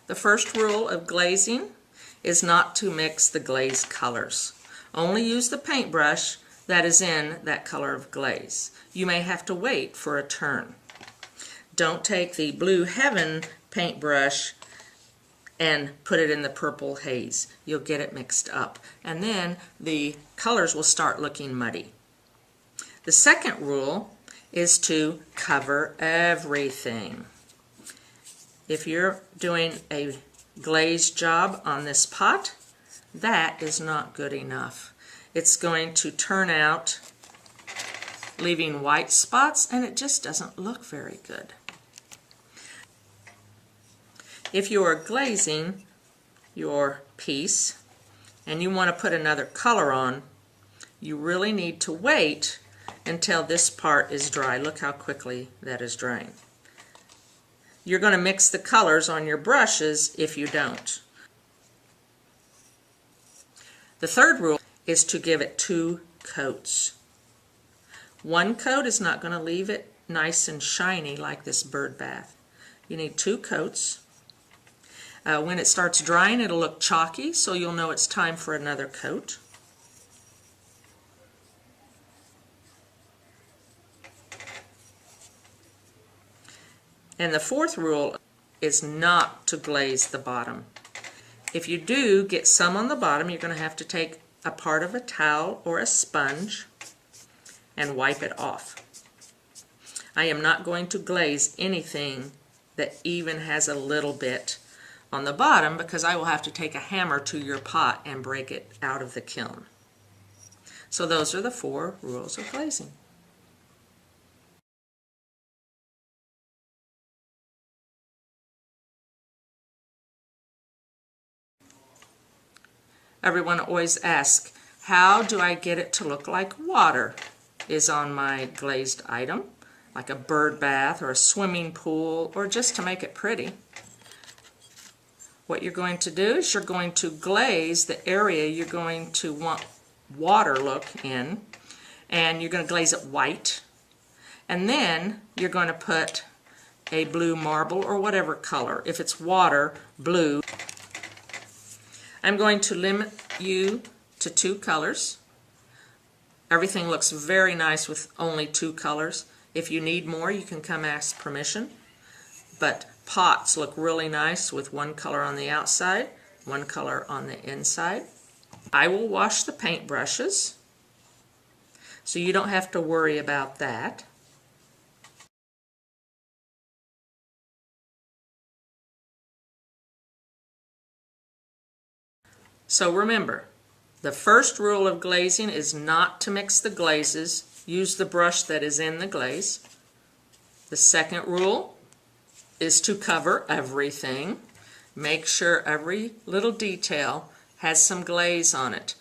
The first rule of glazing is not to mix the glaze colors. Only use the paintbrush that is in that color of glaze. You may have to wait for a turn. Don't take the Blue Heaven paintbrush and put it in the Purple Haze. You'll get it mixed up, and then the colors will start looking muddy. The second rule is to cover everything. If you're doing a glaze job on this pot, that is not good enough. It's going to turn out leaving white spots, and it just doesn't look very good. If you are glazing your piece and you want to put another color on, you really need to wait until this part is dry. Look how quickly that is drying. You're going to mix the colors on your brushes if you don't. The third rule is to give it 2 coats. One coat is not going to leave it nice and shiny like this bird bath. You need 2 coats. When it starts drying, it'll look chalky, so you'll know it's time for another coat. And the fourth rule is not to glaze the bottom. If you do get some on the bottom, you're going to have to take a part of a towel or a sponge and wipe it off. I am not going to glaze anything that even has a little bit on the bottom, because I will have to take a hammer to your pot and break it out of the kiln. So those are the 4 rules of glazing. Everyone always asks, how do I get it to look like water is on my glazed item, like a bird bath or a swimming pool, or just to make it pretty? What you're going to do is you're going to glaze the area you're going to want water look in, and you're going to glaze it white, and then you're going to put a blue marble or whatever color. If it's water, blue. I'm going to limit you to 2 colors. Everything looks very nice with only 2 colors. If you need more, you can come ask permission. But pots look really nice with 1 color on the outside, 1 color on the inside. I will wash the paint brushes, so you don't have to worry about that. So remember, the first rule of glazing is not to mix the glazes. Use the brush that is in the glaze. The second rule is to cover everything. Make sure every little detail has some glaze on it,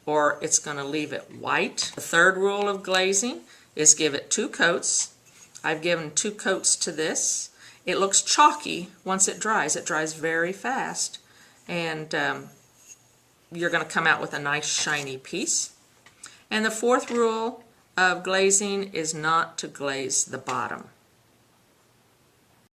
or it's going to leave it white. The third rule of glazing is give it 2 coats. I've given 2 coats to this. It looks chalky once it dries. It dries very fast, and you're going to come out with a nice shiny piece. And the fourth rule of glazing is not to glaze the bottom.